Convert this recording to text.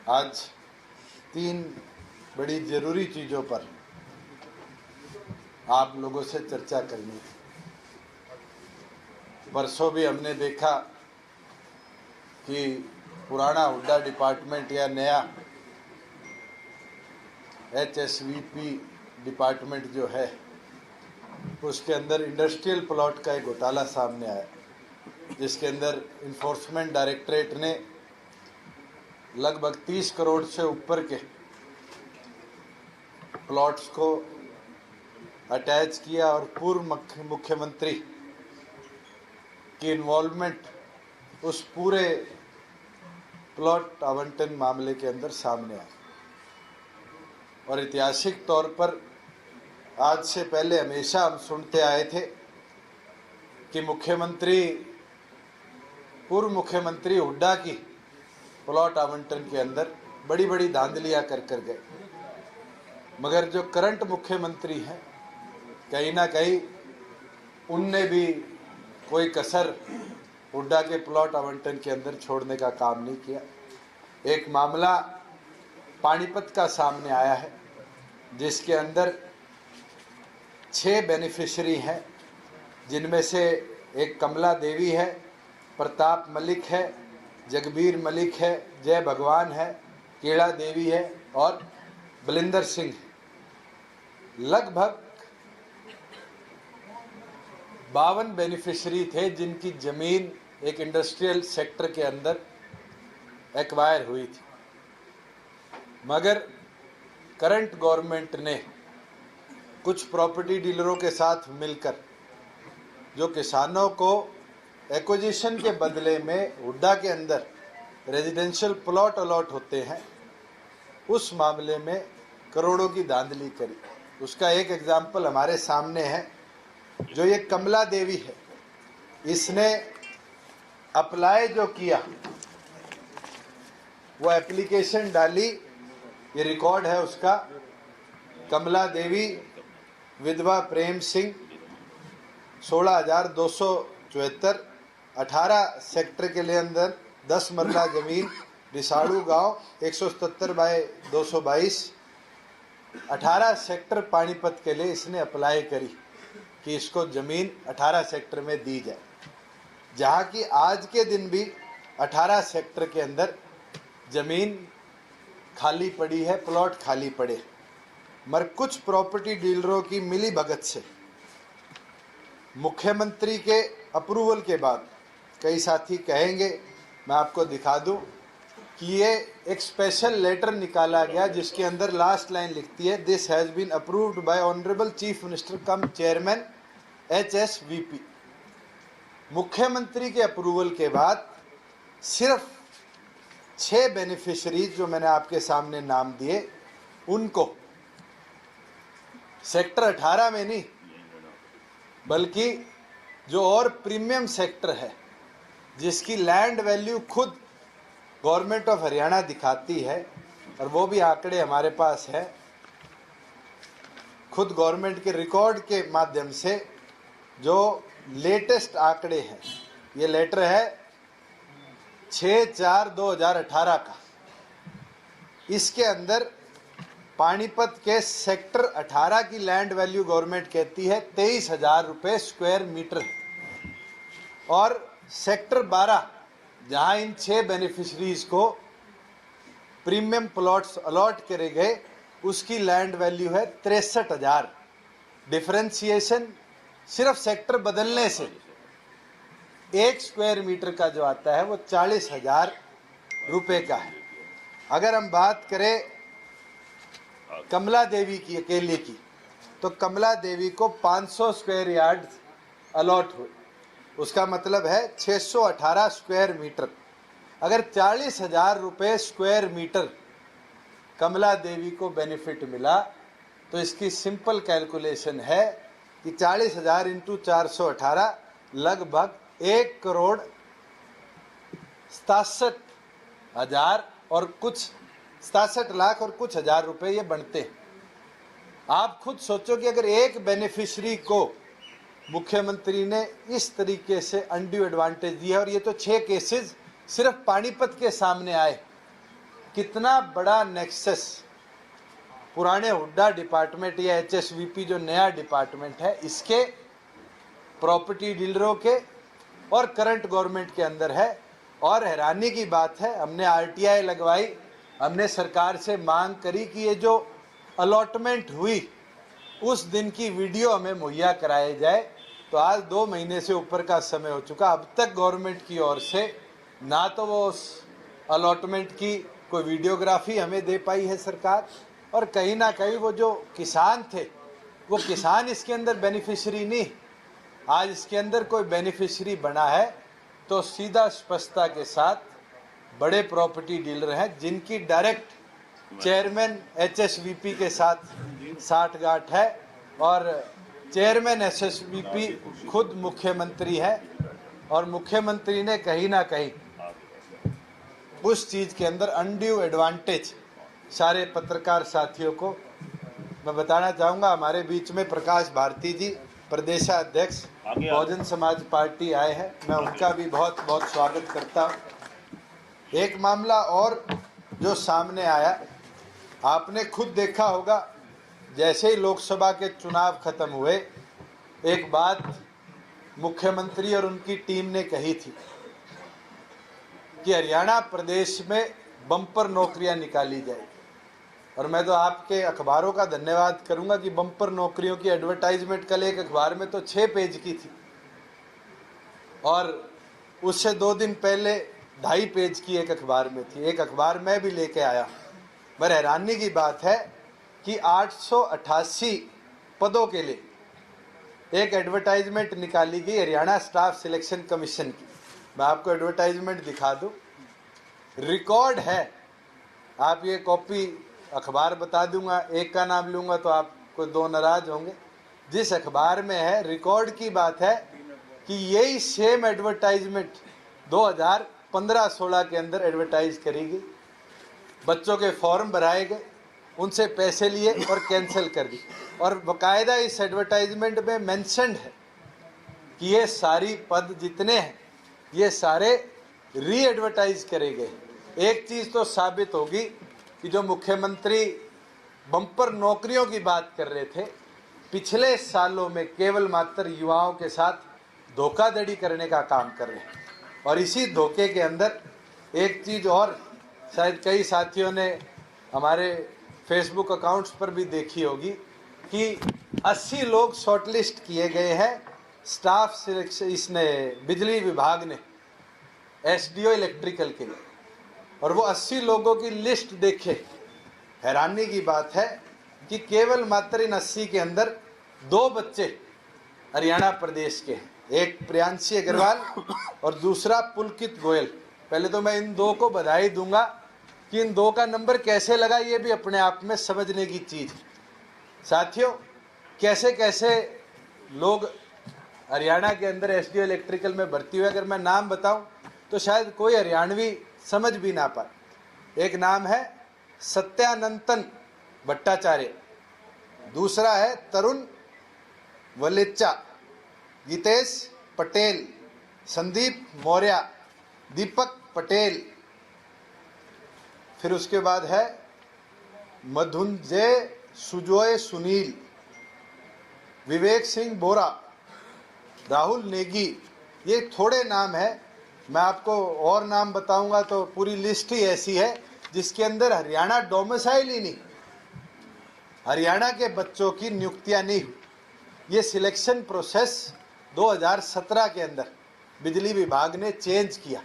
आज तीन बड़ी ज़रूरी चीज़ों पर आप लोगों से चर्चा करनी थी। परसों भी हमने देखा कि पुराना हुड्डा डिपार्टमेंट या नया HSVP डिपार्टमेंट जो है उसके अंदर इंडस्ट्रियल प्लॉट का एक घोटाला सामने आया, जिसके अंदर इन्फोर्समेंट डायरेक्टरेट ने लगभग 30 करोड़ से ऊपर के प्लॉट्स को अटैच किया और पूर्व मुख्यमंत्री की इन्वॉल्वमेंट उस पूरे प्लॉट आवंटन मामले के अंदर सामने आई। और ऐतिहासिक तौर पर आज से पहले हमेशा हम सुनते आए थे कि पूर्व मुख्यमंत्री हुड्डा की प्लॉट आवंटन के अंदर बड़ी बड़ी धांधलियां कर गए, मगर जो करंट मुख्यमंत्री हैं कहीं ना कहीं उनने भी कोई कसर हुड्डा के प्लॉट आवंटन के अंदर छोड़ने का काम नहीं किया। एक मामला पानीपत का सामने आया है, जिसके अंदर 6 बेनिफिशियरी हैं, जिनमें से एक कमला देवी है, प्रताप मलिक है, जगबीर मलिक है, जय भगवान है, केड़ा देवी है और बलिंदर सिंह। लगभग 52 बेनिफिशियरी थे जिनकी जमीन एक इंडस्ट्रियल सेक्टर के अंदर एक्वायर हुई थी, मगर करंट गवर्नमेंट ने कुछ प्रॉपर्टी डीलरों के साथ मिलकर जो किसानों को एक्विजिशन के बदले में हुड्डा के अंदर रेजिडेंशियल प्लॉट अलॉट होते हैं, उस मामले में करोड़ों की धांधली करी। उसका एक एग्जाम्पल हमारे सामने है। जो ये कमला देवी है, इसने अप्लाई जो किया, वो एप्लीकेशन डाली, ये रिकॉर्ड है उसका। कमला देवी विधवा प्रेम सिंह 16,274, 18 सेक्टर के लिए अंदर 10 मरला जमीन, रिसाड़ू गांव 177 बाय 222, 18 सेक्टर पानीपत के लिए इसने अप्लाई करी कि इसको ज़मीन 18 सेक्टर में दी जाए, जहाँ की आज के दिन भी 18 सेक्टर के अंदर ज़मीन खाली पड़ी है, प्लॉट खाली पड़े। मगर कुछ प्रॉपर्टी डीलरों की मिली भगत से मुख्यमंत्री के अप्रूवल के बाद, कई साथी कहेंगे, मैं आपको दिखा दूं कि ये एक स्पेशल लेटर निकाला गया जिसके अंदर लास्ट लाइन लिखती है, this has been approved by honourable chief minister cum chairman HSVP। मुख्यमंत्री के अप्रूवल के बाद सिर्फ 6 बेनिफिशरीज जो मैंने आपके सामने नाम दिए, उनको सेक्टर 18 में नहीं, बल्कि जो और प्रीमियम सेक्टर है जिसकी लैंड वैल्यू खुद गवर्नमेंट ऑफ हरियाणा दिखाती है, और वो भी आंकड़े हमारे पास है, खुद गवर्नमेंट के रिकॉर्ड के माध्यम से जो लेटेस्ट आंकड़े हैं, ये लेटर है 6/4/2018 का। इसके अंदर पानीपत के सेक्टर 18 की लैंड वैल्यू गवर्नमेंट कहती है 23,000 रुपये स्क्वायर मीटर, और सेक्टर 12 जहां इन 6 बेनिफिशरीज को प्रीमियम प्लॉट्स अलॉट करे गए, उसकी लैंड वैल्यू है 63,000। डिफरेंशिएशन सिर्फ सेक्टर बदलने से 1 स्क्वायर मीटर का जो आता है वो 40,000 रुपये का है। अगर हम बात करें कमला देवी की अकेले की, तो कमला देवी को 500 स्क्वायर यार्ड अलॉट हुए, उसका मतलब है 618 स्क्वायर मीटर। अगर 40,000 रुपये स्क्वायर मीटर कमला देवी को बेनिफिट मिला, तो इसकी सिंपल कैलकुलेशन है कि 40,000 इंटू 418 लगभग 1,67,000 और कुछ 67 लाख और कुछ हज़ार रुपए ये बनते हैं। आप खुद सोचो कि अगर एक बेनिफिशरी को मुख्यमंत्री ने इस तरीके से अनड्यू एडवांटेज दिया, और ये तो 6 केसेस सिर्फ पानीपत के सामने आए, कितना बड़ा नेक्सस पुराने हुड्डा डिपार्टमेंट या HSVP जो नया डिपार्टमेंट है इसके, प्रॉपर्टी डीलरों के और करंट गवर्नमेंट के अंदर है। और हैरानी की बात है, हमने RTI लगवाई, हमने सरकार से मांग करी कि ये जो अलॉटमेंट हुई उस दिन की वीडियो हमें मुहैया कराई जाए। तो आज 2 महीने से ऊपर का समय हो चुका, अब तक गवर्नमेंट की ओर से ना तो वो उस अलॉटमेंट की कोई वीडियोग्राफी हमें दे पाई है सरकार, और कहीं ना कहीं वो जो किसान थे वो किसान इसके अंदर बेनिफिशियरी नहीं। आज इसके अंदर कोई बेनिफिशियरी बना है तो सीधा स्पष्टता के साथ बड़े प्रॉपर्टी डीलर हैं जिनकी डायरेक्ट चेयरमैन HSVP के साथ साठगांठ है, और चेयरमैन HSVP खुद मुख्यमंत्री है, और मुख्यमंत्री ने कहीं ना कहीं उस चीज़ के अंदर अनड्यू एडवांटेज सारे पत्रकार साथियों को मैं बताना चाहूँगा। हमारे बीच में प्रकाश भारती जी प्रदेशाध्यक्ष बहुजन समाज पार्टी आए हैं, मैं उनका भी बहुत बहुत स्वागत करता हूँ। एक मामला और जो सामने आया, आपने खुद देखा होगा, जैसे ही लोकसभा के चुनाव खत्म हुए एक बात मुख्यमंत्री और उनकी टीम ने कही थी कि हरियाणा प्रदेश में बम्पर नौकरियां निकाली जाएगी। और मैं तो आपके अखबारों का धन्यवाद करूंगा कि बम्पर नौकरियों की एडवर्टाइजमेंट कल एक अखबार में तो 6 पेज की थी, और उससे 2 दिन पहले 2.5 पेज की एक अखबार में थी। एक अखबार मैं भी लेके आया। पर हैरानी की बात है कि 888 पदों के लिए एक एडवर्टाइजमेंट निकाली गई हरियाणा स्टाफ सिलेक्शन कमीशन की। मैं आपको एडवर्टाइजमेंट दिखा दूं, रिकॉर्ड है। आप ये कॉपी अखबार बता दूंगा, एक का नाम लूंगा तो आपको 2 नाराज होंगे। जिस अखबार में है, रिकॉर्ड की बात है कि यही सेम एडवर्टाइजमेंट 2015-16 के अंदर एडवर्टाइज करी गई। बच्चों के फॉर्म भराए गए, उनसे पैसे लिए और कैंसिल कर दी, और बाकायदा इस एडवर्टाइजमेंट में मेंशन्ड है कि ये सारी पद जितने हैं ये सारे री एडवर्टाइज करे गए। एक चीज़ तो साबित होगी कि जो मुख्यमंत्री बम्पर नौकरियों की बात कर रहे थे, पिछले सालों में केवल मात्र युवाओं के साथ धोखाधड़ी करने का काम कर रहे हैं। और इसी धोखे के अंदर एक चीज़ और शायद कई साथियों ने हमारे फेसबुक अकाउंट्स पर भी देखी होगी कि 80 लोग शॉर्टलिस्ट किए गए हैं स्टाफ सिलेक्शन, इसने बिजली विभाग ने SDO इलेक्ट्रिकल के लिए, और वो 80 लोगों की लिस्ट देखे, हैरानी की बात है कि केवल मात्र इन 80 के अंदर 2 बच्चे हरियाणा प्रदेश के हैं, एक प्रियांशी अग्रवाल और दूसरा पुलकित गोयल। पहले तो मैं इन 2 को बधाई दूंगा कि इन 2 का नंबर कैसे लगा, ये भी अपने आप में समझने की चीज़। साथियों, कैसे कैसे लोग हरियाणा के अंदर SDO इलेक्ट्रिकल में भर्ती हुए, अगर मैं नाम बताऊं तो शायद कोई हरियाणवी समझ भी ना पाए। एक नाम है सत्यानंतन भट्टाचार्य, दूसरा है तरुण वलेचा, गीतेश पटेल, संदीप मौर्य, दीपक पटेल, फिर उसके बाद है मधुंजय सुजोय सुनील, विवेक सिंह बोरा, राहुल नेगी। ये थोड़े नाम है, मैं आपको और नाम बताऊंगा तो पूरी लिस्ट ही ऐसी है जिसके अंदर हरियाणा डोमिसाइल ही नहीं, हरियाणा के बच्चों की नियुक्तियां नहीं हुई। ये सिलेक्शन प्रोसेस 2017 के अंदर बिजली विभाग ने चेंज किया।